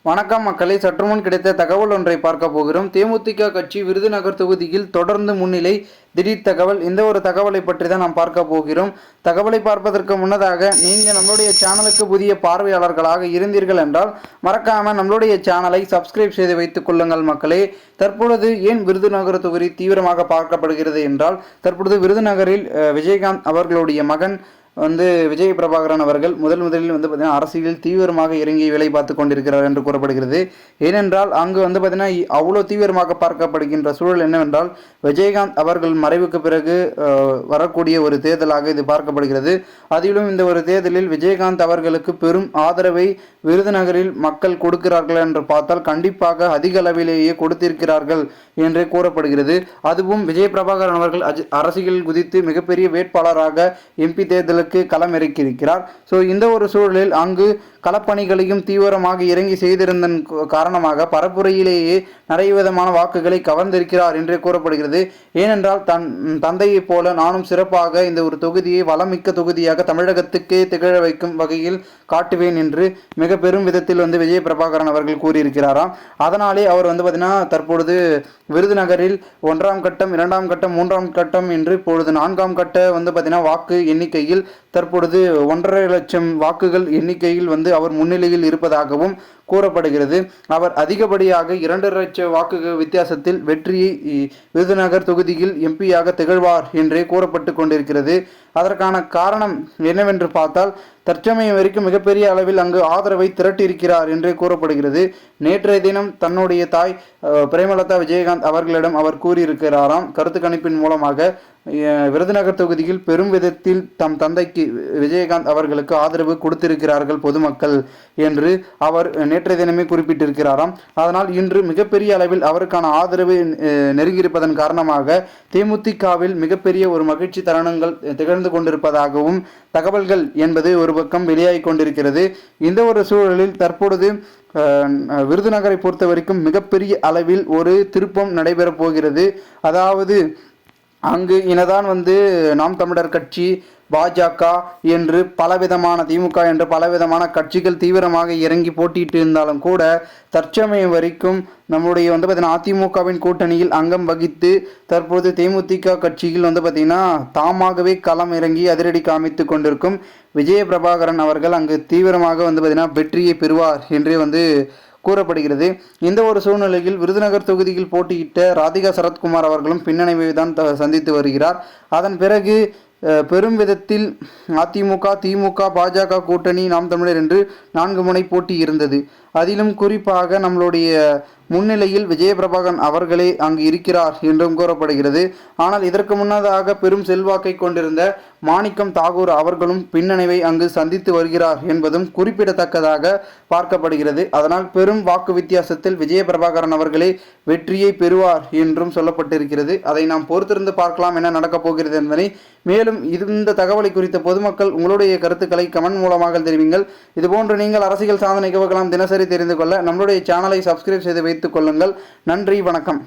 வணக்கம் மக்களை, சற்றுமுன் கிடைத்த தகவல் ஒன்றை பார்க்க போகிறோம். தேமுதிக கட்சி விருதுநகர் தொகுதியில் தொடர்ந்து முன்னிலை. திடீர் தகவல். இந்த ஒரு தகவலை பற்றி தான் நாம் பார்க்க போகிறோம். தகவலை பார்ப்பதற்கு முன்னதாக நீங்கள் நம்மளுடைய சேனலுக்கு புதிய பார்வையாளர்களாக இருந்தீர்கள் என்றால் மறக்காமல் நம்மளுடைய சேனலை சப்ஸ்கிரைப் செய்து வைத்துக் கொள்ளுங்கள் மக்களே. தற்பொழுது ஏன் விருதுநகர் தொகுதி தீவிரமாக பார்க்கப்படுகிறது என்றால், தற்பொழுது விருதுநகரில் விஜயகாந்த் அவர்களுடைய மகன் விஜய் பிரபாகரன் அவர்கள் முதலில் பார்த்தீங்கன்னா அரசியலில் தீவிரமாக இறங்கி வேலை பார்த்து கொண்டிருக்கிறார் என்று கூறப்படுகிறது. ஏனென்றால் அங்கு பார்த்தீங்கன்னா அவ்வளோ தீவிரமாக பார்க்கப்படுகின்ற சூழல் என்னவென்றால், விஜயகாந்த் அவர்கள் மறைவுக்கு பிறகு வரக்கூடிய ஒரு தேர்தலாக இது பார்க்கப்படுகிறது. அதிலும் இந்த ஒரு தேர்தலில் விஜயகாந்த் அவர்களுக்கு பெரும் ஆதரவை விருதுநகரில் மக்கள் கொடுக்கிறார்கள் என்று பார்த்தால் கண்டிப்பாக அதிக அளவிலேயே கொடுத்திருக்கிறார்கள் என்றே கூறப்படுகிறது. அதுவும் விஜய் பிரபாகரன் அவர்கள் அரசியலில் குதித்து மிகப்பெரிய வேட்பாளராக எம்பி தேர்தலுக்கு களம் இறக்கியிருக்கிறார். ஸோ இந்த ஒரு சூழலில் அங்கு களப்பணிகளையும் தீவிரமாக இறங்கி செய்திருந்தன் காரணமாக பரப்புரையிலேயே நிறைய விதமான வாக்குகளை கவர்ந்திருக்கிறார் என்றே கூறப்படுகிறது. ஏனென்றால் தந்தையைப் போல நானும் சிறப்பாக இந்த ஒரு தொகுதியை வளமிக்க தொகுதியாக தமிழகத்துக்கே திகழ வைக்கும் வகையில் காட்டுவேன் என்று மிக பெரும் விதத்தில் விஜய் பிரபாகரன் அவர்கள் கூறியிருக்கிறாராம். அதனாலே அவர் பார்த்தீங்கன்னா தற்பொழுது விருதுநகரில் 1ஆம் கட்டம் 2ஆம் கட்டம் 3ஆம் கட்டம் என்று இப்பொழுது 4ஆம் கட்ட பார்த்தீங்கன்னா வாக்கு எண்ணிக்கையில் தற்பொழுது 1.5 லட்சம் வாக்குகள் எண்ணிக்கையில் அவர் முன்னிலையில் இருப்பதாகவும் கூறப்படுகிறது. அவர் அதிகப்படியாக 2 லட்சம் வாக்கு வித்தியாசத்தில் வெற்றியை விருதுநகர் தொகுதியில் எம்பியாக திகழ்வார் என்றே கூறப்பட்டு கொண்டிருக்கிறது. அதற்கான காரணம் என்னவென்று பார்த்தால், தற்சமயம் வரைக்கும் மிகப்பெரிய அளவில் அங்கு ஆதரவை திரட்டியிருக்கிறார் என்றே கூறப்படுகிறது. நேற்றைய தினம் தன்னுடைய தாய் பிரேமலதா விஜயகாந்த் அவர்களிடம் அவர் கூறியிருக்கிறாராம், கருத்து கணிப்பின் மூலமாக விருதுநகர் தொகுதியில் பெரும் விதத்தில் தம் தந்தைக்கு விஜயகாந்த் அவர்களுக்கு ஆதரவு கொடுத்திருக்கிறார்கள் பொதுமக்கள் என்று அவர் நேற்றைய தினமே குறிப்பிட்டிருக்கிறாராம். அதனால் இன்று மிகப்பெரிய அளவில் அவருக்கான ஆதரவு நெருங்கியிருப்பதன் காரணமாக தேமுதிகவில் மிகப்பெரிய ஒரு மகிழ்ச்சி தருணங்கள் திகழ்ந்து கொண்டிருப்பதாகவும் தகவல்கள் என்பது ஒரு பக்கம் வெளியாகி கொண்டிருக்கிறது. இந்த ஒரு சூழலில் தற்பொழுது விருதுநகரை பொறுத்த வரைக்கும் மிகப்பெரிய அளவில் ஒரு திருப்பம் நடைபெறப் போகிறது. அதாவது அங்கு இனதான் நாம் தமிழர் கட்சி, பாஜக என்று பலவிதமான திமுக என்று பலவிதமான கட்சிகள் தீவிரமாக இறங்கி போட்டியிட்டு இருந்தாலும் கூட தற்சமயம் வரைக்கும் நம்முடைய பார்த்தீங்கன்னா அதிமுகவின் கூட்டணியில் அங்கம் வகித்து தற்போது தேமுதிக கட்சியில் பார்த்தீங்கன்னா தாமாகவே களம் இறங்கி அதிரடி காமித்து கொண்டிருக்கும் விஜய பிரபாகரன் அவர்கள் அங்கு தீவிரமாக பார்த்தீங்கன்னா வெற்றியை பெறுவார் என்றே கூறப்படுகிறது. இந்த ஒரு சூழ்நிலையில் விருதுநகர் தொகுதியில் போட்டியிட்ட ராதிகா சரத்குமார் அவர்களும் பின்னடைவை தான் சந்தித்து வருகிறார். அதன் பிறகு பெரும் விதத்தில் அதிமுக, திமுக, பாஜக கூட்டணி, நாம் தமிழர் என்று 4 முனை போட்டி இருந்தது. அதிலும் குறிப்பாக நம்மளுடைய முன்னிலையில் விஜய பிரபாகரன் அவர்களே அங்கு இருக்கிறார் என்றும் கூறப்படுகிறது. ஆனால் இதற்கு முன்னதாக பெரும் செல்வாக்கை கொண்டிருந்த மாணிக்கம் தாகூர் அவர்களும் பின்னடைவை அங்கு சந்தித்து வருகிறார் என்பதும் குறிப்பிடத்தக்கதாக பார்க்கப்படுகிறது. அதனால் பெரும் வாக்கு வித்தியாசத்தில் விஜய பிரபாகரன் அவர்களே வெற்றியை பெறுவார் என்றும் சொல்லப்பட்டிருக்கிறது. அதை நாம் பொறுத்திருந்து பார்க்கலாம் என்ன நடக்கப் போகிறது என்பதை. மேலும் இந்த தகவலை குறித்த பொதுமக்கள் உங்களுடைய கருத்துக்களை கமெண்ட் மூலமாக தெரிவிங்கள். இதுபோன்று நீங்கள் அரசியல் சாதனை நிகழ்வுகளாம் தினசரி தெரிந்து கொள்ள நம்மளுடைய சேனலை சப்ஸ்கிரைப் செய்து வைத்துக் கொள்ளுங்கள். நன்றி, வணக்கம்.